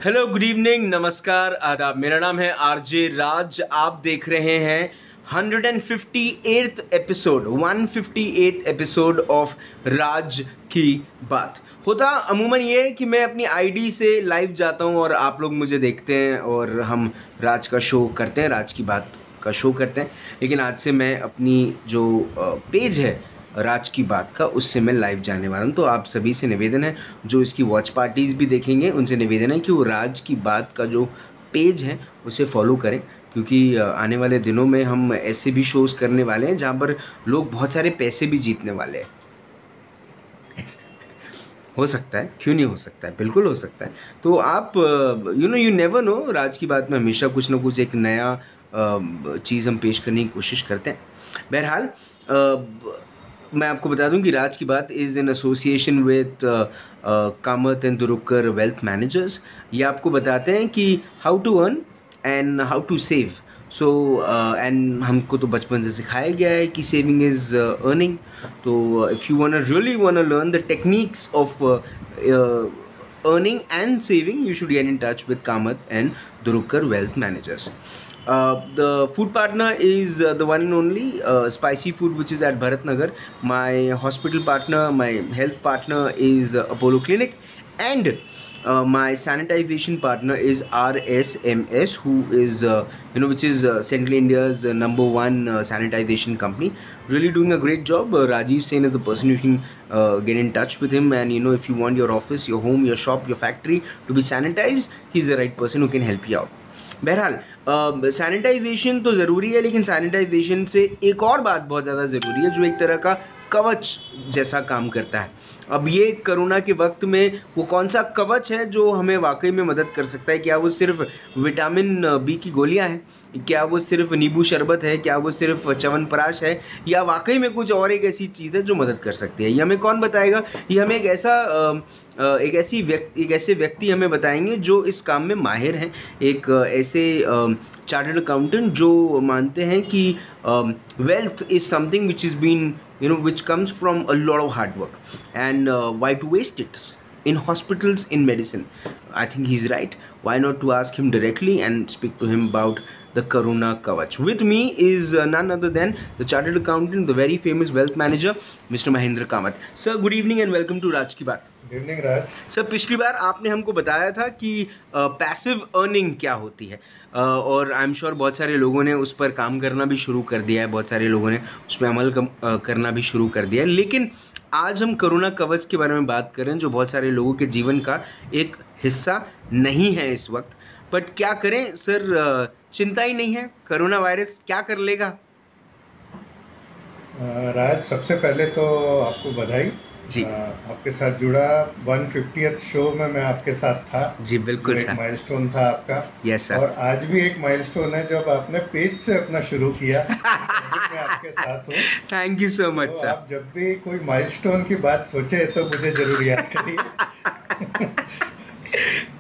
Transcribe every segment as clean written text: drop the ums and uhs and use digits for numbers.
Hello, good evening, नमस्कार, आदाब। मेरा नाम है आरजे राज। आप देख रहे हैं 158th एपिसोड ऑफ राज की बात। होता अमूमन ये है कि मैं अपनी आईडी से लाइव जाता हूं और आप लोग मुझे देखते हैं और हम राज का शो करते हैं, राज की बात का शो करते हैं। लेकिन आज से मैं अपनी जो पेज है राज की बात का, उससे मैं लाइव जाने वाला हूँ। तो आप सभी से निवेदन है, जो इसकी वॉच पार्टीज भी देखेंगे उनसे निवेदन है कि वो राज की बात का जो पेज है उसे फॉलो करें, क्योंकि आने वाले दिनों में हम ऐसे भी शोज करने वाले हैं जहाँ पर लोग बहुत सारे पैसे भी जीतने वाले हैं। हो सकता है, क्यों नहीं हो सकता है, बिल्कुल हो सकता है। तो आप यू नेवर नो, राज की बात में हमेशा कुछ ना कुछ एक नया चीज़ हम पेश करने की कोशिश करते हैं। बहरहाल मैं आपको बता दूं कि राज की बात is in association with Kamath and Durukar wealth managers. ये आपको बताते हैं कि how to earn and how to save. So and हमको तो बचपन से सिखाया गया है कि सेविंग इज़ अर्निंग। तो if you want really want learn the techniques of earning and saving, you should get in touch with Kamath and Durukar Wealth Managers. The food partner is the one and only Spicy Food, which is at Bharat Nagar. My hospital partner, my health partner is Apollo Clinic, and my sanitization partner is RSMS, who is which is Central India's #1 sanitization company, really doing a great job. Rajiv Sen is the person you can get in touch with him, and if you want your office, your home, your shop, your factory to be sanitized, he's the right person who can help you out. बहरहाल sanitisation तो ज़रूरी है, लेकिन sanitisation से एक और बात बहुत ज़्यादा ज़रूरी है जो एक तरह का कवच जैसा काम करता है। अब ये कोरोना के वक्त में वो कौन सा कवच है जो हमें वाकई में मदद कर सकता है? क्या वो सिर्फ विटामिन बी की गोलियां हैं? क्या वो सिर्फ नींबू शरबत है? क्या वो सिर्फ च्यवनप्राश है? या वाकई में कुछ और एक ऐसी चीज़ है जो मदद कर सकती है? ये हमें कौन बताएगा? ये हमें एक ऐसे व्यक्ति हमें बताएंगे जो इस काम में माहिर हैं। एक ऐसे चार्टर्ड अकाउंटेंट जो मानते हैं कि wealth is something which is been which comes from a lot of hard work, and why to waste it in hospitals, in medicine? I think he's right. Why not to ask him directly and speak to him about the Corona Kavach? With me is none other than the chartered accountant, the very famous wealth manager, Mr. Mahendra Kamath. Sir, good evening and welcome to Raj की बात। Good evening राज। Sir, पिछली बार आपने हमको बताया था कि passive earning क्या होती है, और आई एम श्योर बहुत सारे लोगों ने उस पर काम करना भी शुरू कर दिया है, बहुत सारे लोगों ने उस पर अमल करना भी शुरू कर दिया है। लेकिन आज हम कोरोना कवच के बारे में बात करें जो बहुत सारे लोगों के जीवन का एक हिस्सा नहीं है इस वक्त। बट क्या करें सर, चिंता ही नहीं है, कोरोना वायरस क्या कर लेगा? राज, सबसे पहले तो आपको बधाई जी। आपके साथ जुड़ा 150th शो में मैं आपके साथ था जी बिल्कुल सर। एक माइलस्टोन था आपका। Yes sir. और आज भी एक माइलस्टोन है जब आपने पेज से अपना शुरू किया। मैं आपके साथ हूँ। Thank you so much sir. आप जब भी कोई माइलस्टोन की बात सोचे तो मुझे जरूर याद करिए।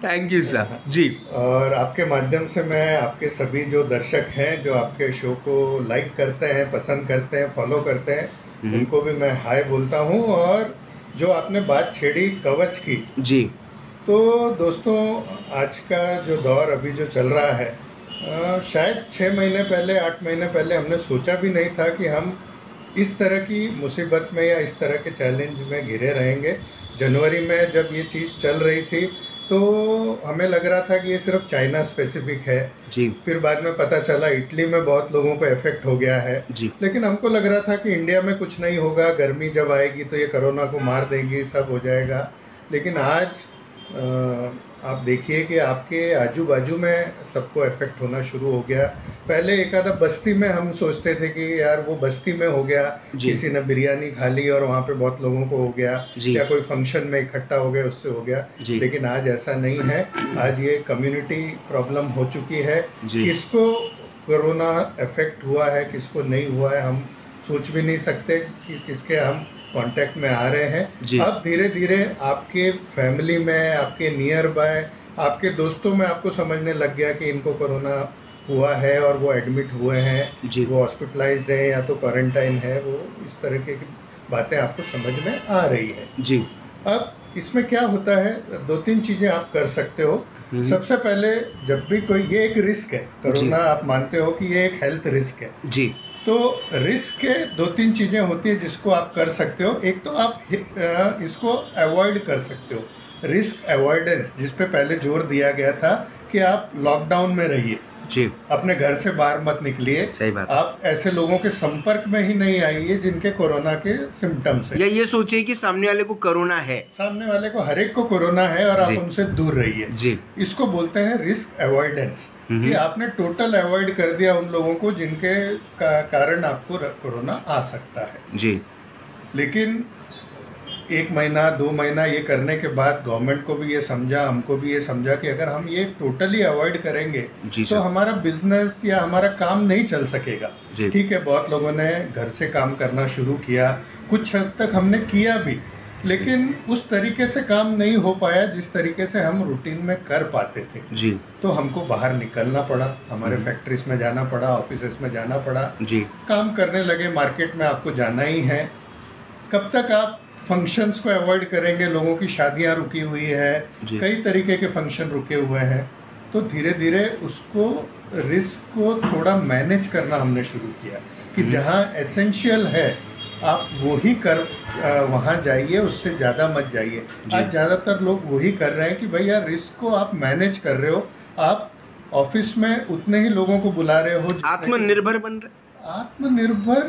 थैंक यू सर जी। और आपके माध्यम से मैं आपके सभी जो दर्शक हैं जो आपके शो को लाइक करते हैं, पसंद करते हैं, फॉलो करते हैं, उनको भी मैं हाय बोलता हूं। और जो आपने बात छेड़ी कवच की जी, तो दोस्तों आज का जो दौर अभी जो चल रहा है, शायद 6 महीने पहले, 8 महीने पहले हमने सोचा भी नहीं था कि हम इस तरह की मुसीबत में या इस तरह के चैलेंज में घिरे रहेंगे। जनवरी में जब ये चीज़ चल रही थी तो हमें लग रहा था कि ये सिर्फ चाइना स्पेसिफिक है जी। फिर बाद में पता चला इटली में बहुत लोगों को इफेक्ट हो गया है जी। लेकिन हमको लग रहा था कि इंडिया में कुछ नहीं होगा, गर्मी जब आएगी तो ये कोरोना को मार देगी, सब हो जाएगा। लेकिन आज आप देखिए कि आपके आजू बाजू में सबको इफेक्ट होना शुरू हो गया। पहले एक आधा बस्ती में हम सोचते थे कि यार वो बस्ती में हो गया, किसी ने बिरयानी खा ली और वहाँ पे बहुत लोगों को हो गया, या कोई फंक्शन में इकट्ठा हो गया उससे हो गया। लेकिन आज ऐसा नहीं है। आज ये कम्युनिटी प्रॉब्लम हो चुकी है। किसको कोरोना इफेक्ट हुआ है, किसको नहीं हुआ है, हम सोच भी नहीं सकते कि किसके हम कांटेक्ट में आ रहे हैं। अब धीरे धीरे आपके फैमिली में, आपके नियर बाय, आपके दोस्तों में आपको समझने लग गया कि इनको कोरोना हुआ है और वो एडमिट हुए हैं, वो हॉस्पिटलाइज्ड है या तो क्वारंटाइन है। वो इस तरह की बातें आपको समझ में आ रही है जी। अब इसमें क्या होता है, 2-3 चीज़ें आप कर सकते हो। सबसे पहले जब भी कोई, ये एक रिस्क है कोरोना, आप मानते हो कि ये एक हेल्थ रिस्क है जी। तो रिस्क के दो तीन चीज़ें होती है जिसको आप कर सकते हो। एक तो आप इसको अवॉइड कर सकते हो, रिस्क अवॉइडेंस, जिस पे पहले जोर दिया गया था कि आप लॉकडाउन में रहिए जी, अपने घर से बाहर मत निकलिए, सही बात। आप ऐसे लोगों के संपर्क में ही नहीं आइए जिनके कोरोना के सिम्टम्स है, या ये सोचिए कि सामने वाले को कोरोना है, सामने वाले को हर एक को कोरोना है और आप उनसे दूर रहिए जी। इसको बोलते हैं रिस्क अवॉइडेंस, कि आपने टोटल अवॉइड कर दिया उन लोगों को जिनके कारण आपको कोरोना आ सकता है जी। लेकिन 1 महीना 2 महीना ये करने के बाद गवर्नमेंट को भी ये समझा, हमको भी ये समझा कि अगर हम ये टोटली अवॉइड करेंगे तो हमारा बिजनेस या हमारा काम नहीं चल सकेगा। ठीक है, बहुत लोगों ने घर से काम करना शुरू किया, कुछ हद तक हमने किया भी, लेकिन उस तरीके से काम नहीं हो पाया जिस तरीके से हम रूटीन में कर पाते थे जी। तो हमको बाहर निकलना पड़ा, हमारे फैक्ट्रीज में जाना पड़ा, ऑफिस में जाना पड़ा जी, काम करने लगे, मार्केट में आपको जाना ही है। कब तक आप फंक्शंस को अवॉइड करेंगे? लोगों की शादियां रुकी हुई है, कई तरीके के फंक्शन रुके हुए हैं, तो धीरे धीरे उसको रिस्क को थोड़ा मैनेज करना हमने शुरू किया कि जहां एसेंशियल है आप वो ही कर वहाँ जाइए, उससे ज़्यादा मत जाइए। आज ज़्यादातर लोग वही कर रहे हैं कि भैया रिस्क को आप मैनेज कर रहे हो, आप ऑफिस में उतने ही लोगों को बुला रहे हो, आत्मनिर्भर बन रहे। आत्मनिर्भर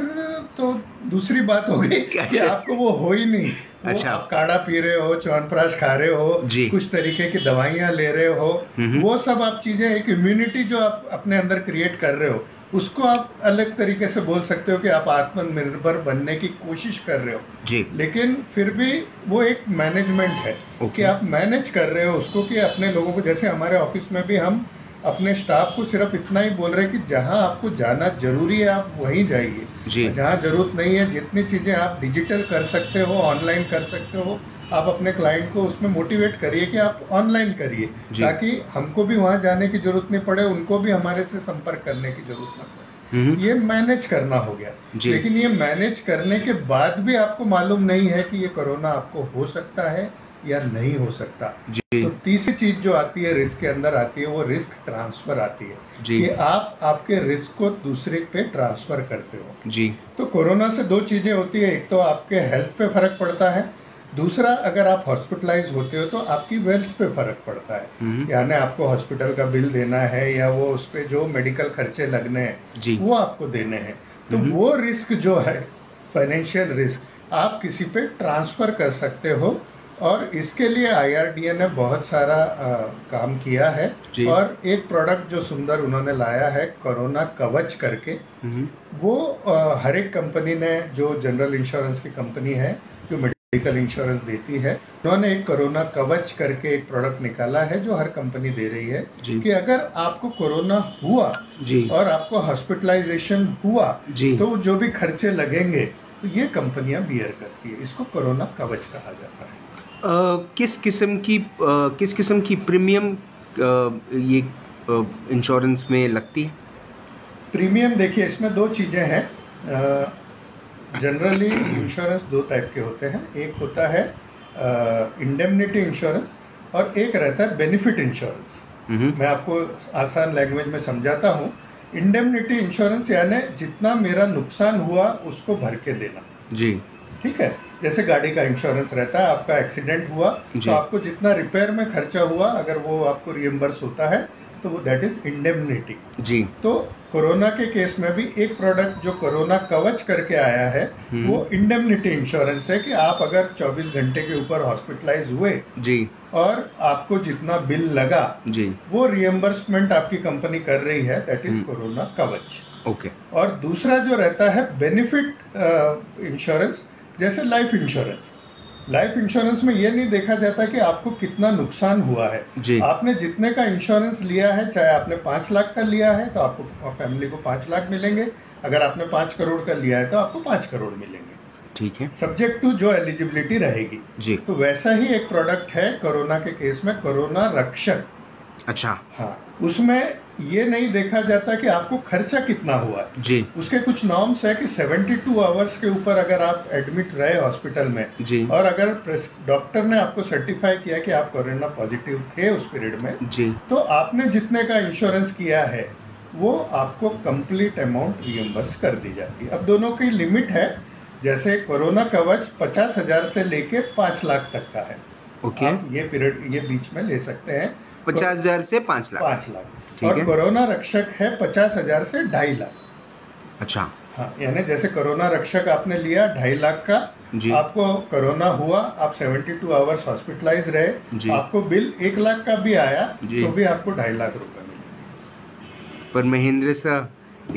तो दूसरी बात हो गई कि आपको वो हो ही नहीं। अच्छा, आप काढ़ा पी रहे हो, च्यवनप्राश खा रहे हो, कुछ तरीके की दवाइयाँ ले रहे हो, वो सब आप चीजें, एक इम्यूनिटी जो आप अपने अंदर क्रिएट कर रहे हो, उसको आप अलग तरीके से बोल सकते हो कि आप आत्मनिर्भर बनने की कोशिश कर रहे हो जी। लेकिन फिर भी वो एक मैनेजमेंट है कि आप मैनेज कर रहे हो उसको, कि अपने लोगों को, जैसे हमारे ऑफिस में भी हम अपने स्टाफ को सिर्फ इतना ही बोल रहे हैं कि जहां आपको जाना जरूरी है आप वहीं जाइए, जहां जरूरत नहीं है जितनी चीज़ें आप डिजिटल कर सकते हो, ऑनलाइन कर सकते हो, आप अपने क्लाइंट को उसमें मोटिवेट करिए कि आप ऑनलाइन करिए, ताकि हमको भी वहां जाने की जरूरत नहीं पड़े, उनको भी हमारे से संपर्क करने की जरूरत ना पड़े। ये मैनेज करना हो गया, लेकिन ये मैनेज करने के बाद भी आपको मालूम नहीं है कि ये कोरोना आपको हो सकता है या नहीं हो सकता। तो तीसरी चीज जो आती है रिस्क के अंदर आती है, वो रिस्क ट्रांसफर आती है कि आप आपके रिस्क को दूसरे पे ट्रांसफर करते हो जी। तो कोरोना से दो चीजें होती है, एक तो आपके हेल्थ पे फर्क पड़ता है, दूसरा अगर आप हॉस्पिटलाइज होते हो तो आपकी वेल्थ पे फर्क पड़ता है, यानी आपको हॉस्पिटल का बिल देना है या वो उस पे जो मेडिकल खर्चे लगने हैं वो आपको देने हैं। तो वो रिस्क जो है, फाइनेंशियल रिस्क, आप किसी पे ट्रांसफर कर सकते हो, और इसके लिए IRDA ने बहुत सारा काम किया है। और एक प्रोडक्ट जो सुंदर उन्होंने लाया है, कोरोना कवच करके, वो हर एक कंपनी ने, जो जनरल इंश्योरेंस की कंपनी है जो मेडिकल इंश्योरेंस देती है, उन्होंने एक कोरोना कवच करके एक प्रोडक्ट निकाला है जो हर कंपनी दे रही है कि अगर आपको कोरोना हुआ और आपको हॉस्पिटलाइजेशन हुआ तो जो भी खर्चे लगेंगे तो ये कंपनियां बियर करती है। इसको कोरोना कवच कहा जाता है। किस किस्म की प्रीमियम ये इंश्योरेंस में लगती है? प्रीमियम देखिए, इसमें दो चीज़ें हैं। जनरली इंश्योरेंस दो टाइप के होते हैं, एक होता है इंडेमनिटी इंश्योरेंस और एक रहता है बेनिफिट इंश्योरेंस। मैं आपको आसान लैंग्वेज में समझाता हूँ। इंडेमनिटी इंश्योरेंस यानी जितना मेरा नुकसान हुआ उसको भर के देना जी, ठीक है। जैसे गाड़ी का इंश्योरेंस रहता है, आपका एक्सीडेंट हुआ तो आपको जितना रिपेयर में खर्चा हुआ अगर वो आपको रिएम्बर्स होता है तो वो दैट इज इंडेमनिटी जी। तो कोरोना के केस में भी एक प्रोडक्ट जो कोरोना कवच करके आया है वो इंडेमनिटी इंश्योरेंस है कि आप अगर 24 घंटे के ऊपर हॉस्पिटलाइज हुए जी और आपको जितना बिल लगा जी वो रिएम्बर्समेंट आपकी कंपनी कर रही है, दैट इज कोरोना कवच। ओके। और दूसरा जो रहता है बेनिफिट इंश्योरेंस, जैसे लाइफ इंश्योरेंस। लाइफ इंश्योरेंस में ये नहीं देखा जाता कि आपको कितना नुकसान हुआ है जी। आपने जितने का इंश्योरेंस लिया है, चाहे आपने 5 लाख का लिया है तो आपको फैमिली को 5 लाख मिलेंगे, अगर आपने 5 करोड़ का लिया है तो आपको 5 करोड़ मिलेंगे, ठीक है, सब्जेक्ट टू जो एलिजिबिलिटी रहेगी जी। तो वैसा ही एक प्रोडक्ट है कोरोना के केस में, कोरोना रक्षक। अच्छा। हाँ, उसमें ये नहीं देखा जाता कि आपको खर्चा कितना हुआ है जी उसके कुछ नॉर्म्स है कि 72 आवर्स के ऊपर अगर आप एडमिट रहे हॉस्पिटल में जी और अगर डॉक्टर ने आपको सर्टिफाई किया कि आप कोरोना पॉजिटिव थे उस पीरियड में, जी तो आपने जितने का इंश्योरेंस किया है वो आपको कंप्लीट अमाउंट रियम्बर्स कर दी जाती है। अब दोनों की लिमिट है, जैसे कोरोना कवच 50,000 से लेके 5 लाख तक का है। ओके। आप ये पीरियड ये बीच में ले सकते हैं। 50,000 से 5 लाख। 5 लाख। ठीक और है। कोरोना रक्षक है 50,000 से 2.5 लाख। अच्छा। हाँ, यानी जैसे कोरोना रक्षक आपने लिया 2.5 लाख का, जी आपको कोरोना हुआ, आप 72 आवर्स हॉस्पिटलाइज जी। रहे, आपको बिल 1 लाख का भी आया जी। तो भी आपको 2.5 लाख रुपए मिलेंगे। पर महेंद्र सर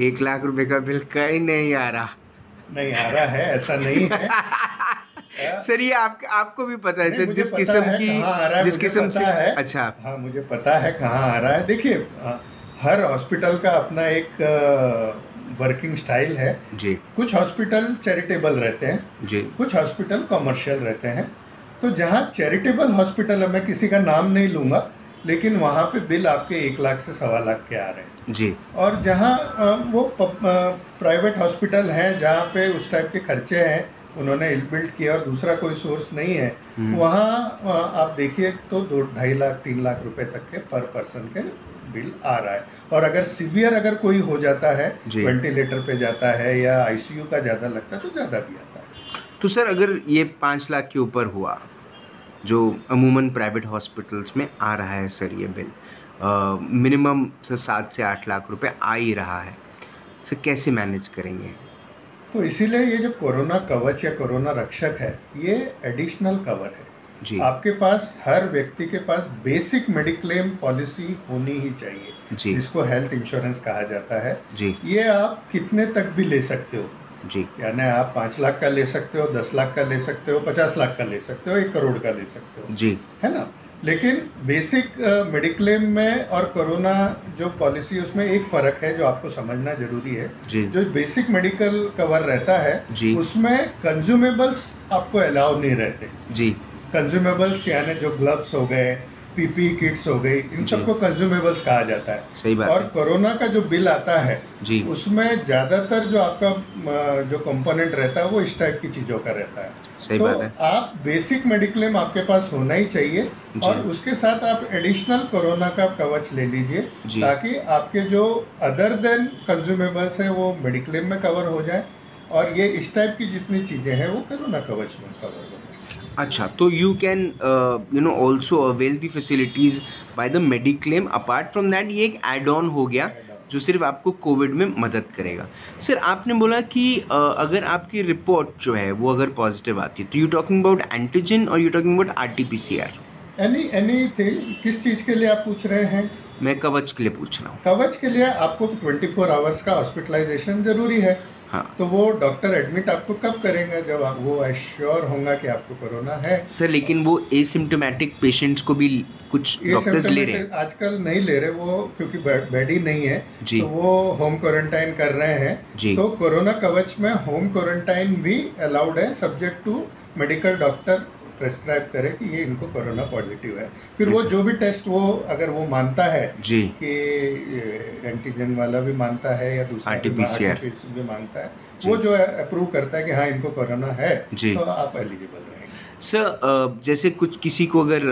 1 लाख रुपए का बिल कहीं नहीं आ रहा। नहीं आ रहा है, ऐसा नहीं है। सर ये आपको भी पता है सर, जिस पता किस्म है की कहाँ आ रहा है, जिस मुझे किस्म पता से है। अच्छा। हाँ, मुझे पता है कहाँ आ रहा है। देखिए, हर हॉस्पिटल का अपना एक वर्किंग स्टाइल है जी कुछ हॉस्पिटल चैरिटेबल रहते हैं जी कुछ हॉस्पिटल कमर्शियल रहते हैं। तो जहाँ चैरिटेबल हॉस्पिटल है, मैं किसी का नाम नहीं लूंगा, लेकिन वहाँ पे बिल आपके 1 लाख से 1.25 लाख के आ रहे हैं जी। और जहाँ वो प्राइवेट हॉस्पिटल हैं जहाँ पे उस टाइप के खर्चे हैं, उन्होंने इनबिल्ट किया और दूसरा कोई सोर्स नहीं है, वहाँ आप देखिए तो 2-2.5 लाख 3 लाख रुपए तक के पर पर्सन के बिल आ रहा है। और अगर सीवियर अगर कोई हो जाता है, वेंटिलेटर पे जाता है या आईसीयू का ज़्यादा लगता है तो ज़्यादा भी आता है। तो सर अगर ये 5 लाख के ऊपर हुआ, जो अमूमन प्राइवेट हॉस्पिटल्स में आ रहा है सर ये बिल, मिनिमम से 7 से 8 लाख रुपए आ ही रहा है, सर कैसे मैनेज करेंगे? तो इसीलिए ये जो कोरोना कवच या कोरोना रक्षक है, ये एडिशनल कवर है जी। आपके पास हर व्यक्ति के पास बेसिक मेडिक्लेम पॉलिसी होनी ही चाहिए जी। जिसको हेल्थ इंश्योरेंस कहा जाता है जी। ये आप कितने तक भी ले सकते हो जी। यानी आप 5 लाख का ले सकते हो, 10 लाख का ले सकते हो, 50 लाख का ले सकते हो, 1 करोड़ का ले सकते हो जी, है ना। लेकिन बेसिक मेडिक्लेम में और कोरोना जो पॉलिसी, उसमें एक फ़र्क है जो आपको समझना जरूरी है जी। जो बेसिक मेडिकल कवर रहता है जी। उसमें कंज्यूमेबल्स आपको अलाउ नहीं रहते जी। कंज्यूमेबल्स यानी जो ग्लव्स हो गए, पीपी किट्स हो गई, इन सबको कंज्यूमेबल्स कहा जाता है। सही बात और है। कोरोना का जो बिल आता है जी। उसमें ज़्यादातर जो आपका जो कंपोनेंट रहता है वो इस टाइप की चीज़ों का रहता है। सही तो बात है। आप बेसिक मेडिक्लेम आपके पास होना ही चाहिए और उसके साथ आप एडिशनल कोरोना का कवच ले लीजिए ताकि आपके जो अदर देन कंज्यूमेबल्स है वो मेडिक्लेम में कवर हो जाए और ये इस टाइप की जितनी चीज़ें हैं वो कोरोना कवच में कवर हो जाए। अच्छा, तो you can also avail the facilities by the mediclaim. Apart from that ये एक एड ऑन हो गया जो सिर्फ आपको कोविड में मदद करेगा। सर आपने बोला कि अगर आपकी रिपोर्ट जो है वो अगर पॉजिटिव आती है तो यू टॉकिंग अबाउट एंटीजन और you talking about RTPCR? Anything. किस चीज़ के लिए आप पूछ रहे हैं? मैं कवच के लिए पूछ रहा हूँ। कवच के लिए आपको 24 आवर्स का हॉस्पिटलाइजेशन जरूरी है। हाँ। तो वो डॉक्टर एडमिट आपको कब करेंगे? जब वो एश्योर होगा कि आपको कोरोना है। सर लेकिन वो एसिम्टोमेटिक पेशेंट्स को भी कुछ डॉक्टर्स ले रहे हैं आजकल नहीं ले रहे वो, क्योंकि बेड ही नहीं है जी। तो वो होम क्वारंटाइन कर रहे हैं जी। तो कोरोना कवच में होम क्वारंटाइन भी अलाउड है, subject to medical doctor prescribe करे कि ये इनको कोरोना पॉजिटिव है। फिर वो जो भी टेस्ट वो अगर वो मानता है जी कि एंटीजन वाला भी मानता है या दूसरा आरटीपीसीआर भी मानता है, वो जो अप्रूव करता है कि हाँ इनको कोरोना है तो आप एलिजिबल रहेंगे। सर जैसे किसी को अगर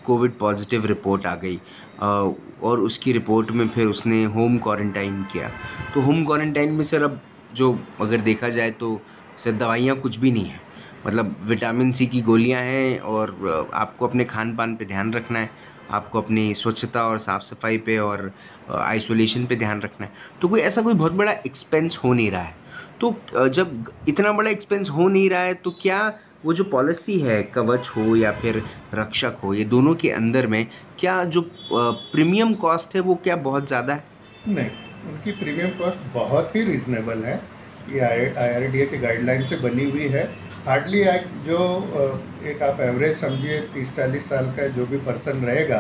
कोविड पॉजिटिव रिपोर्ट आ गई और उसकी रिपोर्ट में फिर उसने होम क्वारंटाइन किया, तो होम क्वारंटाइन में सर अब जो अगर देखा जाए तो सर दवाइयाँ कुछ भी नहीं है, मतलब विटामिन सी की गोलियां हैं और आपको अपने खान पान पे ध्यान रखना है, आपको अपनी स्वच्छता और साफ़ सफाई पे और आइसोलेशन पे ध्यान रखना है। तो ऐसा कोई बहुत बड़ा एक्सपेंस हो नहीं रहा है। तो जब इतना बड़ा एक्सपेंस हो नहीं रहा है तो क्या वो जो पॉलिसी है, कवच हो या फिर रक्षक हो, ये दोनों के अंदर में क्या जो प्रीमियम कॉस्ट है वो क्या बहुत ज़्यादा है? नहीं, उनकी प्रीमियम कॉस्ट बहुत ही रिजनेबल है। ये IRDA के गाइडलाइन से बनी हुई है। हार्डली जो एक आप एवरेज समझिए 30-40 साल का जो भी पर्सन रहेगा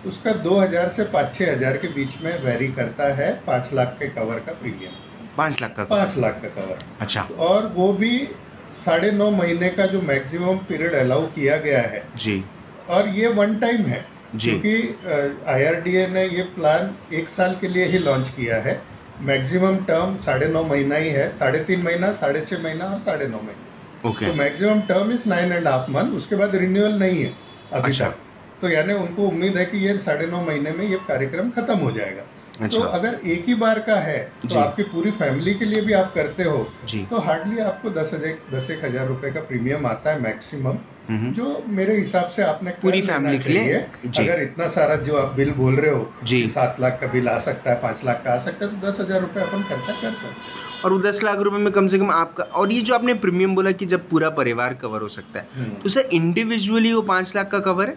उसका 2,000 से 5-6 हज़ार के बीच में वेरी करता है 5 लाख के कवर का प्रीमियम। 5 लाख का? 5 लाख का कवर। अच्छा। और वो भी 9.5 महीने का जो मैक्सिमम पीरियड अलाउ किया गया है जी। और ये वन टाइम है जी। क्योंकि IRDA ने ये प्लान 1 साल के लिए ही लॉन्च किया है। मैक्सिमम टर्म 9.5 महीना ही है, 3.5 महीना, 6.5 महीना और 9.5 महीने। ओके। तो मैक्सिमम टर्म इज 9.5 मंथ, उसके बाद रिन्यूअल नहीं है अभी अच्छा। तक। तो यानी उनको उम्मीद है कि ये 9.5 महीने में ये कार्यक्रम खत्म हो जाएगा। तो अच्छा। अगर एक ही बार का है तो जी। आपकी पूरी फैमिली के लिए भी आप करते हो जी। तो हार्डली आपको 10 हजार रुपए का प्रीमियम आता है मैक्सिमम, जो मेरे हिसाब से आपने कर पूरी लेना फैमिली के लिए। चाहिए। जी। अगर इतना सारा जो आप बिल बोल रहे हो जी। कि 7 लाख का बिल आ सकता है, 5 लाख का आ सकता है, तो 10 हजार रुपये अपन खर्चा कर सकते हैं। और वो 10 लाख रुपए में कम से कम आपका, और ये जो आपने प्रीमियम बोला कि जब पूरा परिवार कवर हो सकता है, तो सर इंडिविजुअली वो 5 लाख का कवर है?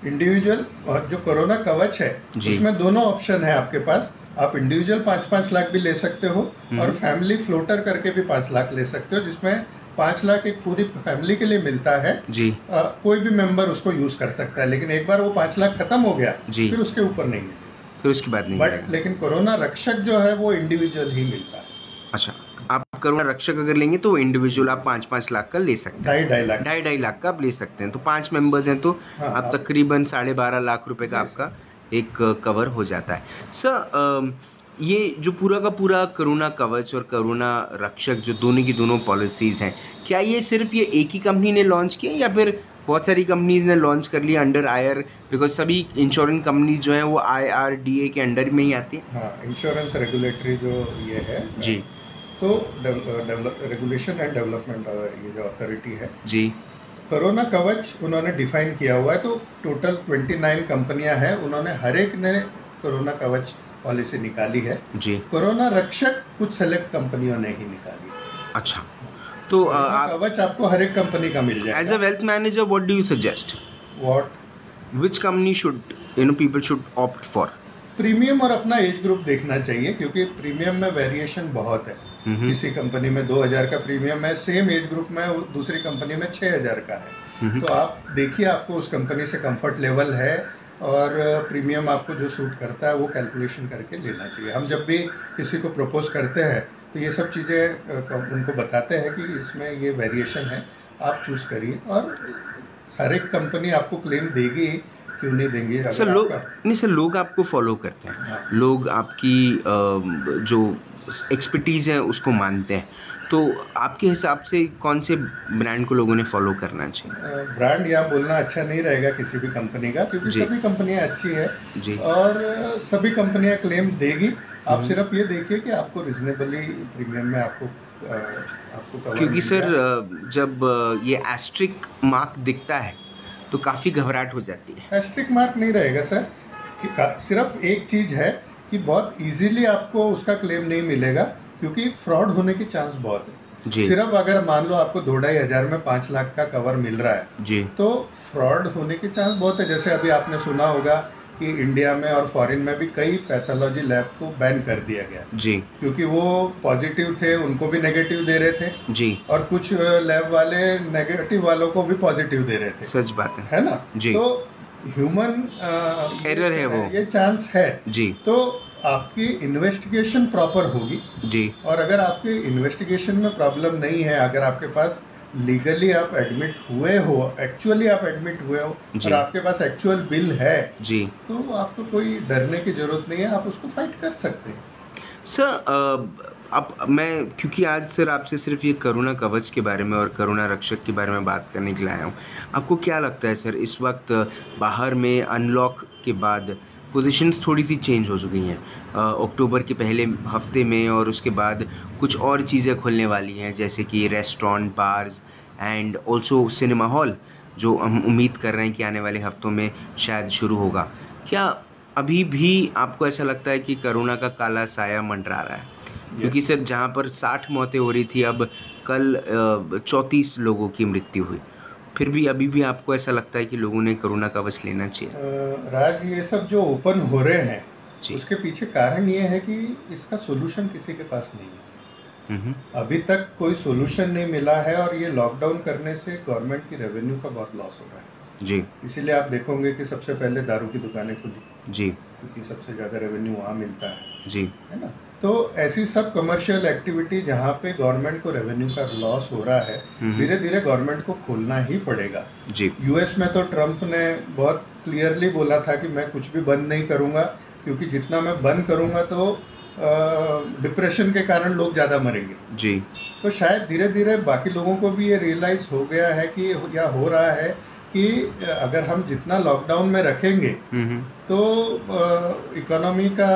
इंडिविजुअल और जो कोरोना कवच है उसमें दोनों ऑप्शन है आपके पास। आप इंडिविजुअल 5-5 लाख भी ले सकते हो और फैमिली फ्लोटर करके भी 5 लाख ले सकते हो, जिसमें 5 लाख एक पूरी फैमिली के लिए मिलता है जी। कोई भी मेंबर उसको यूज कर सकता है, लेकिन एक बार वो 5 लाख खत्म हो गया जी। फिर उसके ऊपर नहीं मिलता, फिर उसकी बात नहीं बट करेंगे। लेकिन कोरोना रक्षक जो है वो इंडिविजुअल ही मिलता है। अच्छा, आप कोरोना रक्षक अगर लेंगे तो इंडिविजुअल आप 5-5 लाख का ले सकते हैं। 2.5 लाख 2.5 लाख का आप ले सकते हैं। तो 5 मेंबर्स हैं तो हाँ, आप तकरीबन 12.5 लाख रुपए का आपका एक कवर हो जाता है। सर ये जो पूरा का पूरा कोरोना कवच और कोरोना रक्षक जो दोनों की दोनों पॉलिसीज़ हैं, क्या ये सिर्फ ये एक ही कंपनी ने लॉन्च किया या फिर बहुत सारी कंपनीज ने लॉन्च कर लिया अंडर IR? बिकॉज सभी इंश्योरेंस कंपनीज जो हैं वो IRDA के अंडर में ही आती हैं। हाँ, इंश्योरेंस रेगुलेटरी जो ये है जी। तो रेगुलेशन एंड डेवलपमेंट ये जो अथॉरिटी है जी। कोरोना कवच उन्होंने डिफाइन किया हुआ है। तो टोटल 29 कंपनियां हैं, उन्होंने हर एक ने कोरोना कवच पॉलिसी निकाली है। जी। कोरोना रक्षक कुछ सेलेक्ट कंपनियों ने ही निकाली है। अच्छा, तो कोरोना कवच आपको हर एक कंपनी का मिल जाएगा। As a wealth manager what do you suggest? What which company should people should opt for? Premium और अपना एज ग्रुप देखना चाहिए, क्योंकि प्रीमियम में वेरिएशन बहुत है। किसी कंपनी में 2000 का प्रीमियम है, सेम एज ग्रुप में दूसरी कंपनी में 6000 का है। तो आप देखिए आपको उस कंपनी से कंफर्ट लेवल है और प्रीमियम आपको जो सूट करता है वो कैलकुलेशन करके लेना चाहिए। हम जब भी किसी को प्रपोज करते हैं तो ये सब चीज़ें उनको बताते हैं कि इसमें ये वेरिएशन है, आप चूज़ करिए। और हर एक कंपनी आपको क्लेम देगी, क्यों नहीं देंगे? सर लोग आपको फॉलो करते हैं। हाँ। लोग आपकी जो एक्सपर्टीज है उसको मानते हैं, तो आपके हिसाब से कौन से ब्रांड को लोगों ने फॉलो करना चाहिए? ब्रांड यहाँ बोलना अच्छा नहीं रहेगा किसी भी कंपनी का, क्योंकि सभी कंपनियां अच्छी है जी। और सभी कंपनियां क्लेम देगी। आप सिर्फ ये देखिए कि आपको रिजनेबली प्रीमियम में आपको कवर, क्योंकि सर जब ये एस्ट्रिक मार्क दिखता है तो काफ़ी घबराहट हो जाती है। एस्ट्रिक मार्क नहीं रहेगा सर, सिर्फ एक चीज़ है कि बहुत इजीली आपको उसका क्लेम नहीं मिलेगा, क्योंकि फ्रॉड होने की चांस बहुत है जी। सिर्फ अगर मान लो आपको 2-2.5 हजार में 5 लाख का कवर मिल रहा है जी, तो फ्रॉड होने की चांस बहुत है। जैसे अभी आपने सुना होगा कि इंडिया में और फॉरेन में भी कई पैथोलॉजी लैब को बैन कर दिया गया जी, क्योंकि वो पॉजिटिव थे, उनको भी नेगेटिव दे रहे थे जी, और कुछ लैब वाले नेगेटिव वालों को भी पॉजिटिव दे रहे थे। सच बात है ना जी। तो ह्यूमन एरर है वो, ये चांस है जी। तो आपकी इन्वेस्टिगेशन प्रॉपर होगी जी। और अगर आपके इन्वेस्टिगेशन में प्रॉब्लम नहीं है, अगर आपके पास लीगली आप एडमिट हुए हो, एक्चुअली आप एडमिट हुए हो और आपके पास एक्चुअल बिल है जी, तो आपको कोई डरने की जरूरत नहीं है, आप उसको फाइट कर सकते हैं। सर अब मैं क्योंकि आज सर आपसे सिर्फ ये कोरोना कवच के बारे में और कोरोना रक्षक के बारे में बात करने के लिए आया हूँ, आपको क्या लगता है सर इस वक्त बाहर में अनलॉक के बाद पोजीशंस थोड़ी सी चेंज हो चुकी हैं? अक्टूबर के पहले हफ्ते में और उसके बाद कुछ और चीज़ें खुलने वाली हैं, जैसे कि restaurant, bars and also cinema hall, जो हम उम्मीद कर रहे हैं कि आने वाले हफ्तों में शायद शुरू होगा। क्या अभी भी आपको ऐसा लगता है कि कोरोना का काला साया मंडरा रहा है? क्योंकि सर जहाँ पर 60 मौतें हो रही थी, अब कल 34 लोगों की मृत्यु हुई, फिर भी अभी भी आपको ऐसा लगता है कि लोगों ने कोरोना कवच लेना चाहिए? राज, ये सब जो ओपन हो रहे हैं उसके पीछे कारण ये है कि इसका सोल्यूशन किसी के पास नहीं है। अभी तक कोई सोल्यूशन नहीं मिला है और ये लॉकडाउन करने से गवर्नमेंट की रेवेन्यू का बहुत लॉस हो रहा है जी। इसीलिए आप देखोगे कि सबसे पहले दारू की दुकानें खुली जी, क्योंकि सबसे ज़्यादा रेवेन्यू वहाँ मिलता है जी, है ना। तो ऐसी सब कमर्शियल एक्टिविटी जहाँ पे गवर्नमेंट को रेवेन्यू का लॉस हो रहा है, धीरे धीरे गवर्नमेंट को खोलना ही पड़ेगा जी। यूएस में तो ट्रम्प ने बहुत क्लियरली बोला था कि मैं कुछ भी बंद नहीं करूँगा, क्योंकि जितना मैं बंद करूँगा तो डिप्रेशन के कारण लोग ज़्यादा मरेंगे जी। तो शायद धीरे धीरे बाकी लोगों को भी ये रियलाइज़ हो गया है कि या हो रहा है कि अगर हम जितना लॉकडाउन में रखेंगे तो इकोनॉमी का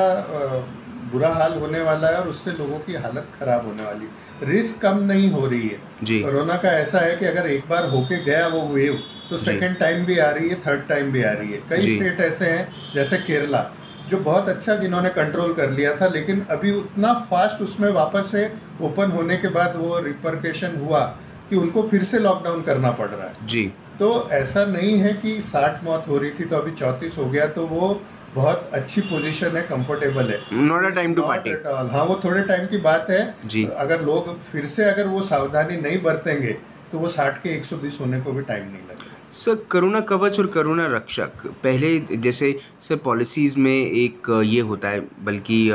बुरा हाल होने वाला है और उससे लोगों की हालत खराब होने वाली है। रिस्क कम नहीं हो रही है जी। कोरोना का ऐसा है कि अगर एक बार होके गया वो वेव तो सेकंड टाइम भी आ रही है, थर्ड टाइम भी आ रही है। कई स्टेट ऐसे हैं जैसे केरला जो बहुत अच्छा जिन्होंने कंट्रोल कर लिया था, लेकिन अभी उतना फास्ट उसमें वापस से ओपन होने के बाद वो रिपरकेशन हुआ कि उनको फिर से लॉकडाउन करना पड़ रहा है जी। तो ऐसा नहीं है कि 60 मौत हो रही थी तो अभी 34 हो गया, तो वो बहुत अच्छी पोजीशन है, कंफर्टेबल है। Not a time to party. हाँ, वो थोड़े टाइम की बात है जी। अगर लोग फिर से अगर वो सावधानी नहीं बरतेंगे तो वो 60 के 120 होने को भी टाइम नहीं लगेगा। सर, कोरोना कवच और कोरोना रक्षक पहले जैसे सर पॉलिसीज़ में एक ये होता है, बल्कि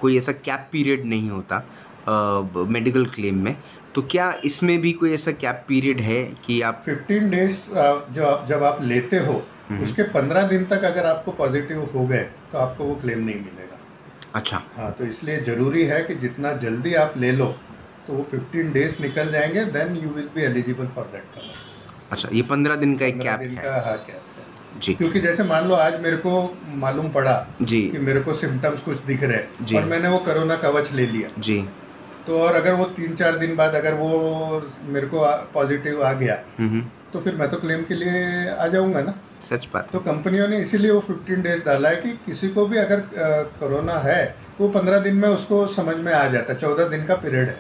कोई ऐसा कैप पीरियड नहीं होता मेडिकल क्लेम में, तो क्या इसमें भी कोई ऐसा कैप पीरियड है कि आप 15 डेज जब आप लेते हो उसके 15 दिन तक अगर आपको पॉजिटिव हो गए तो आपको वो क्लेम नहीं मिलेगा। अच्छा। हाँ, तो इसलिए ज़रूरी है कि जितना जल्दी आप ले लो तो वो 15 डेज निकल जाएंगे, then you will be eligible for that cover. अच्छा, ये 15 दिन का एक कैप है। हाँ, कैप है जी। क्योंकि जैसे मान लो आज मेरे को मालूम पड़ा जी कि मेरे को सिम्टम्स कुछ दिख रहे जी। और मैंने वो कोरोना कवच ले लिया जी, तो और अगर वो 3-4 दिन बाद अगर वो मेरे को पॉजिटिव आ गया तो फिर मैं तो क्लेम के लिए आ जाऊंगा ना। सच बात। तो कंपनियों ने इसीलिए वो 15 डेज डाला है कि किसी को भी अगर कोरोना है तो वो 15 दिन में उसको समझ में आ जाता है, 14 दिन का पीरियड है।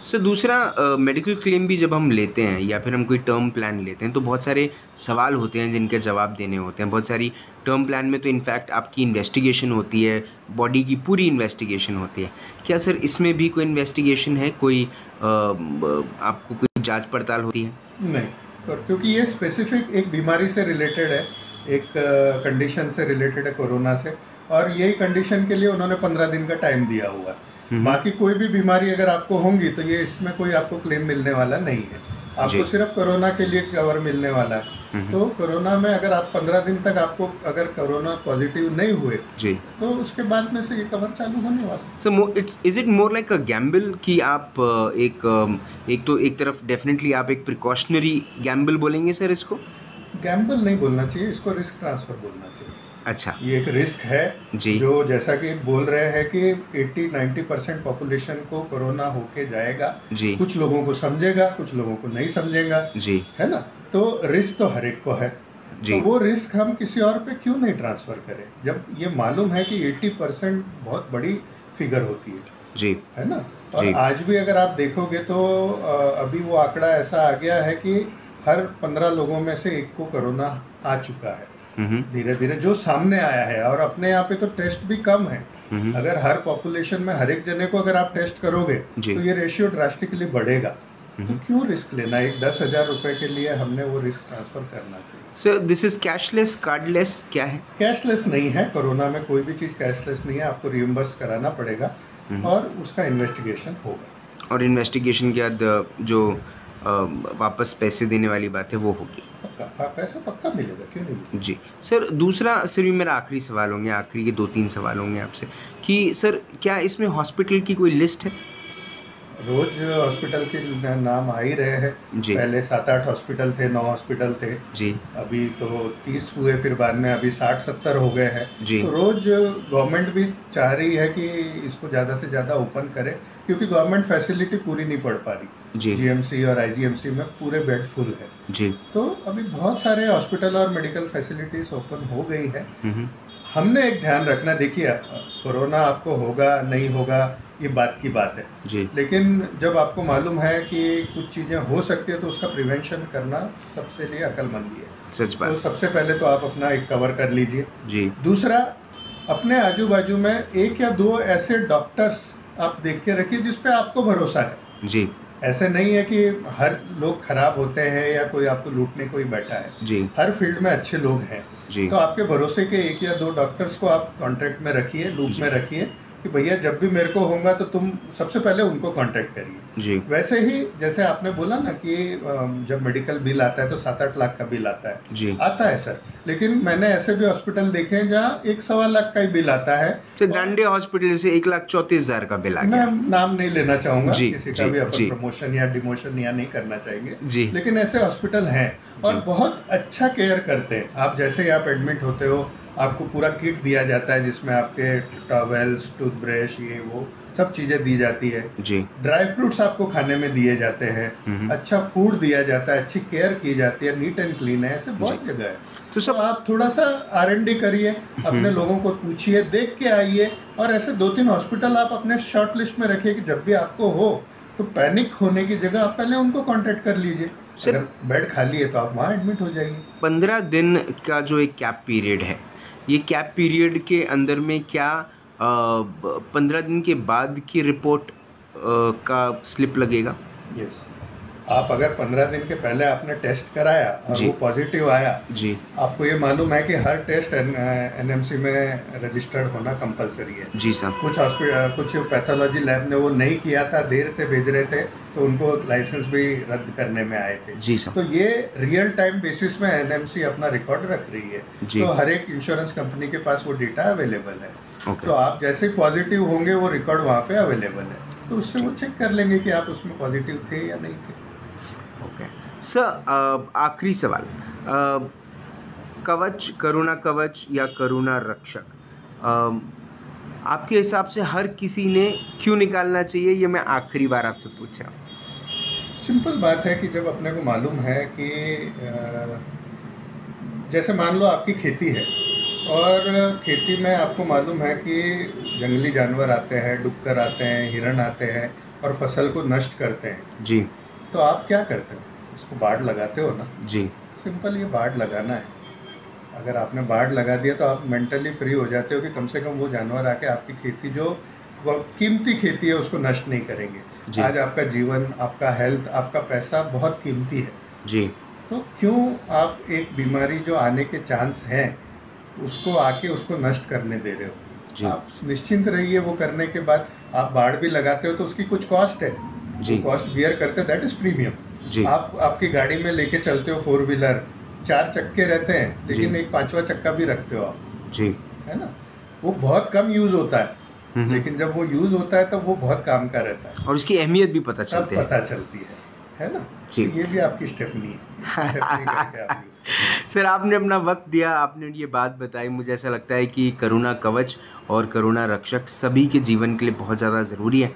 सर, दूसरा मेडिकल क्लेम भी जब हम लेते हैं या फिर हम कोई टर्म प्लान लेते हैं तो बहुत सारे सवाल होते हैं जिनके जवाब देने होते हैं। बहुत सारी टर्म प्लान में तो इनफैक्ट आपकी इन्वेस्टिगेशन होती है, बॉडी की पूरी इन्वेस्टिगेशन होती है। क्या सर इसमें भी कोई इन्वेस्टिगेशन है, कोई आपको कोई जांच पड़ताल होती है? नहीं, क्योंकि ये स्पेसिफिक एक बीमारी से रिलेटेड है, एक कंडीशन से रिलेटेड है कोरोना से, और यही कंडीशन के लिए उन्होंने 15 दिन का टाइम दिया हुआ है। बाकी कोई भी बीमारी अगर आपको होंगी तो ये इसमें कोई आपको क्लेम मिलने वाला नहीं है, आपको सिर्फ कोरोना के लिए कवर मिलने वाला है। तो कोरोना में अगर आप 15 दिन तक आपको अगर कोरोना पॉजिटिव नहीं हुए जी तो उसके बाद में से ये कवर चालू होने वाला। So is it more like a gamble कि आप एक तरफ डेफिनेटली आप एक प्रिकॉशनरी गैम्बल बोलेंगे सर इसको? गैम्बल नहीं बोलना चाहिए इसको, रिस्क ट्रांसफर बोलना चाहिए। अच्छा, ये एक रिस्क है जी। जो जैसा कि बोल रहे हैं कि 80-90% पॉपुलेशन को कोरोना होके जाएगा जी। कुछ लोगों को समझेगा, कुछ लोगों को नहीं समझेगा जी, है ना। तो रिस्क तो हर एक को है जी। तो वो रिस्क हम किसी और पे क्यों नहीं ट्रांसफर करें जब ये मालूम है कि 80% बहुत बड़ी फिगर होती है जी, है ना। और आज भी अगर आप देखोगे तो अभी वो आंकड़ा ऐसा आ गया है कि हर 15 लोगों में से एक को कोरोना आ चुका है धीरे धीरे जो सामने आया है। और अपने यहाँ पे तो टेस्ट भी कम है, अगर हर पॉपुलेशन में हर एक जने को अगर आप टेस्ट करोगे तो ये रेशियो ड्रास्टिकली बढ़ेगा। तो क्यों रिस्क लेना, एक 10,000 रुपए के लिए हमने वो रिस्क ट्रांसफर करना चाहिए। Sir this is cashless, cardless क्या है? कैशलेस नहीं है, कोरोना में कोई भी चीज़ कैशलेस नहीं है, आपको रियम्बर्स कराना पड़ेगा और उसका इन्वेस्टिगेशन होगा। और इन्वेस्टिगेशन के बाद जो वापस पैसे देने वाली बात है वो होगी। पैसा पक्का मिलेगा, क्यों नहीं मिलेगा? जी सर, दूसरा सर मेरा आखिरी सवाल होंगे, आखिरी के 2-3 सवाल होंगे आपसे कि सर क्या इसमें हॉस्पिटल की कोई लिस्ट है? रोज हॉस्पिटल के नाम आ ही रहे हैं जी। पहले 7-8 हॉस्पिटल थे, 9 हॉस्पिटल थे जी, अभी तो 30 हुए, फिर बाद में अभी 60-70 हो गए हैं जी। तो रोज गवर्नमेंट भी चाह रही है कि इसको ज़्यादा से ज़्यादा ओपन करे, क्योंकि गवर्नमेंट फैसिलिटी पूरी नहीं पड़ पा रही जी। जीएमसी और आईजीएमसी में पूरे बेड फुल है जी। तो अभी बहुत सारे हॉस्पिटल और मेडिकल फैसिलिटीज ओपन हो गई है। हमने एक ध्यान रखना, देखिए कोरोना आपको होगा नहीं होगा ये बात की बात है जी, लेकिन जब आपको मालूम है कि कुछ चीज़ें हो सकती है तो उसका प्रिवेंशन करना सबसे लिए अक्लमंदी है। सच बात। तो सबसे पहले तो आप अपना एक कवर कर लीजिए जी। दूसरा, अपने आजू बाजू में 1 या 2 ऐसे डॉक्टर्स आप देख के रखिए जिस पे आपको भरोसा है जी। ऐसे नहीं है कि हर लोग खराब होते हैं या कोई आपको लूटने कोई बैठा है जी। हर फील्ड में अच्छे लोग हैं जी। तो आपके भरोसे के 1 या 2 डॉक्टर्स को आप कॉन्ट्रैक्ट में रखिए, लूप में रखिए, कि भैया जब भी मेरे को होगा तो तुम सबसे पहले उनको कांटेक्ट करिए जी वैसे ही जैसे आपने बोला ना कि जब मेडिकल बिल आता है तो 7-8 लाख का बिल आता है जी आता है सर लेकिन मैंने ऐसे भी हॉस्पिटल देखे हैं जहाँ 1-1.25 लाख का ही बिल आता है तो डांडे हॉस्पिटल से 1,34,000 का बिल आ मैं गया। नाम नहीं लेना चाहूंगा जी, किसी का जी, भी अपन जी। प्रमोशन या डिमोशन या नहीं करना चाहेंगे जी लेकिन ऐसे हॉस्पिटल हैं और जी। बहुत अच्छा केयर करते हैं आप जैसे ही आप एडमिट होते हो आपको पूरा किट दिया जाता है जिसमें आपके टॉवेल्स टूथब्रश ये वो सब चीज़ें दी जाती है जी ड्राई फ्रूट्स आपको खाने में दिए जाते हैं अच्छा फूड दिया जाता है अच्छी केयर की जाती है नीट एंड क्लीन है ऐसे बहुत जगह है तो तो आप थोड़ा सा R&D करिए अपने लोगों को पूछिए देख के आइए और ऐसे 2-3 हॉस्पिटल आप अपने शॉर्ट लिस्ट में रखिए कि जब भी आपको हो तो पैनिक होने की जगह आप पहले उनको कांटेक्ट कर लीजिए अगर बेड खाली है तो आप वहाँ एडमिट हो जाइए। 15 दिन का जो एक कैप पीरियड है, ये कैप पीरियड के अंदर में क्या 15 दिन के बाद की रिपोर्ट का स्लिप लगेगा? यस आप अगर 15 दिन के पहले आपने टेस्ट कराया और जी। वो पॉजिटिव आया जी आपको ये मालूम है कि हर टेस्ट NMC में रजिस्टर्ड होना कंपलसरी है। जी साहब। कुछ हॉस्पिटल कुछ पैथोलॉजी लैब ने वो नहीं किया था देर से भेज रहे थे तो उनको लाइसेंस भी रद्द करने में आए थे। जी साहब। तो ये रियल टाइम बेसिस में NMC अपना रिकॉर्ड रख रही है जी। तो हर एक इंश्योरेंस कंपनी के पास वो डेटा अवेलेबल है। ओके। तो आप जैसे पॉजिटिव होंगे वो रिकॉर्ड वहाँ पे अवेलेबल है तो उससे वो चेक कर लेंगे कि आप उसमें पॉजिटिव थे या नहीं थे। ओके सर, आखिरी सवाल, कवच, करुणा कवच या करुणा रक्षक, आपके हिसाब से हर किसी ने क्यों निकालना चाहिए, ये मैं आखिरी बार आपसे पूछ रहा हूँ। सिंपल बात है कि जब अपने को मालूम है कि जैसे मान लो आपकी खेती है और खेती में आपको मालूम है कि जंगली जानवर आते हैं, डुक्कर आते हैं, हिरण आते हैं और फसल को नष्ट करते हैं जी। तो आप क्या करते हो उसको बाड़ लगाते हो ना। जी। सिंपल ये बाड़ लगाना है। अगर आपने बाड़ लगा दिया तो आप मेंटली फ्री हो जाते हो कि कम से कम वो जानवर आके आपकी खेती जो कीमती खेती है उसको नष्ट नहीं करेंगे। आज आपका जीवन, आपका हेल्थ, आपका पैसा बहुत कीमती है जी। तो क्यों आप एक बीमारी जो आने के चांस हैं उसको आके उसको नष्ट करने दे रहे हो जी। आप निश्चिंत रहिए। वो करने के बाद आप बाड़ भी लगाते हो तो उसकी कुछ कॉस्ट है जी। कॉस्ट बियर करते हैं, दैट इज प्रीमियम जी। आप आपकी गाड़ी में लेके चलते हो 4 व्हीलर, 4 चक्के रहते हैं लेकिन एक 5वां चक्का भी रखते हो आप जी। है ना। वो बहुत कम यूज होता है लेकिन जब वो यूज होता है तब वो बहुत काम का रहता है और उसकी अहमियत भी पता सब चलती है। पता चलती है ना। जी। ये भी आपकी स्टेपनी है स्टेपनी करके आप use करिए। सर आपने अपना वक्त दिया, आपने ये बात बताई, मुझे ऐसा लगता है कि करुणा कवच और करुणा रक्षक सभी के जीवन के लिए बहुत ज़्यादा ज़रूरी है।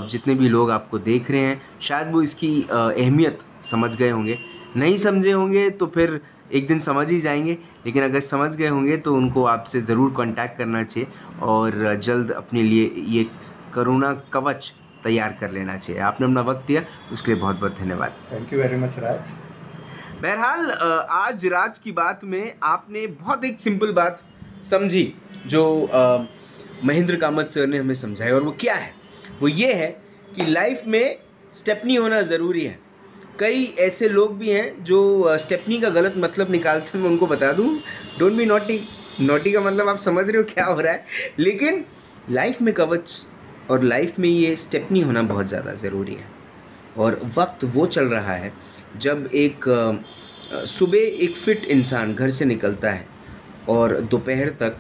जितने भी लोग आपको देख रहे हैं शायद वो इसकी अहमियत समझ गए होंगे, नहीं समझे होंगे तो फिर एक दिन समझ ही जाएंगे, लेकिन अगर समझ गए होंगे तो उनको आपसे ज़रूर कांटेक्ट करना चाहिए और जल्द अपने लिए ये करुणा कवच तैयार कर लेना चाहिए। आपने अपना वक्त दिया उसके लिए बहुत बहुत धन्यवाद। थैंक यू वेरी मच राज। बहरहाल आज राज की बात में आपने बहुत एक सिंपल बात समझी जो महेंद्र कामत सर ने हमें समझाई और वो क्या है, वो ये है कि लाइफ में स्टेपनी होना ज़रूरी है। कई ऐसे लोग भी हैं जो स्टेपनी का गलत मतलब निकालते हैं, मैं उनको बता दूं डोंट बी नॉटी। नॉटी का मतलब आप समझ रहे हो क्या हो रहा है, लेकिन लाइफ में कवच और लाइफ में ये स्टेपनी होना बहुत ज़्यादा ज़रूरी है। और वक्त वो चल रहा है जब एक सुबह एक फिट इंसान घर से निकलता है और दोपहर तक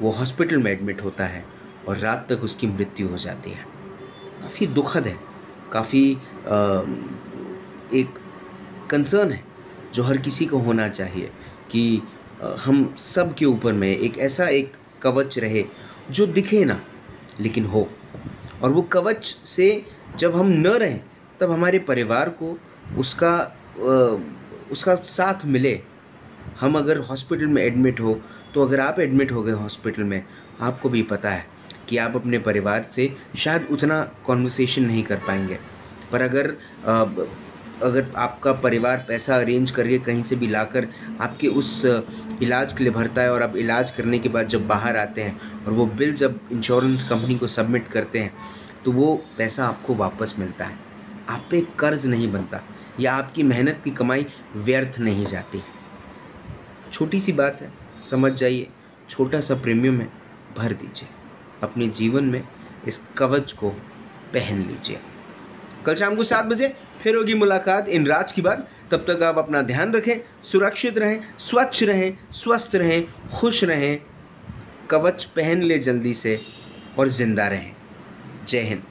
वो हॉस्पिटल में एडमिट होता है और रात तक उसकी मृत्यु हो जाती है। काफ़ी दुखद है, काफ़ी एक कंसर्न है जो हर किसी को होना चाहिए कि हम सब के ऊपर में एक ऐसा एक कवच रहे जो दिखे ना लेकिन हो, और वो कवच से जब हम न रहें तब हमारे परिवार को उसका साथ मिले। हम अगर हॉस्पिटल में एडमिट हो तो अगर आप एडमिट हो गए हॉस्पिटल में, आपको भी पता है कि आप अपने परिवार से शायद उतना कॉन्वर्सेशन नहीं कर पाएंगे, पर अगर आपका परिवार पैसा अरेंज करके कहीं से भी लाकर आपके उस इलाज के लिए भरता है और आप इलाज करने के बाद जब बाहर आते हैं और वो बिल जब इंश्योरेंस कंपनी को सबमिट करते हैं तो वो पैसा आपको वापस मिलता है। आप पे कर्ज नहीं बनता या आपकी मेहनत की कमाई व्यर्थ नहीं जाती। छोटी सी बात है, समझ जाइए, छोटा सा प्रीमियम है, भर दीजिए। अपने जीवन में इस कवच को पहन लीजिए। कल शाम को 7 बजे फिर होगी मुलाकात इन राज की बात। तब तक आप अपना ध्यान रखें, सुरक्षित रहें, स्वच्छ रहें, स्वस्थ रहें, खुश रहें, कवच पहन ले जल्दी से और जिंदा रहें। जय हिंद।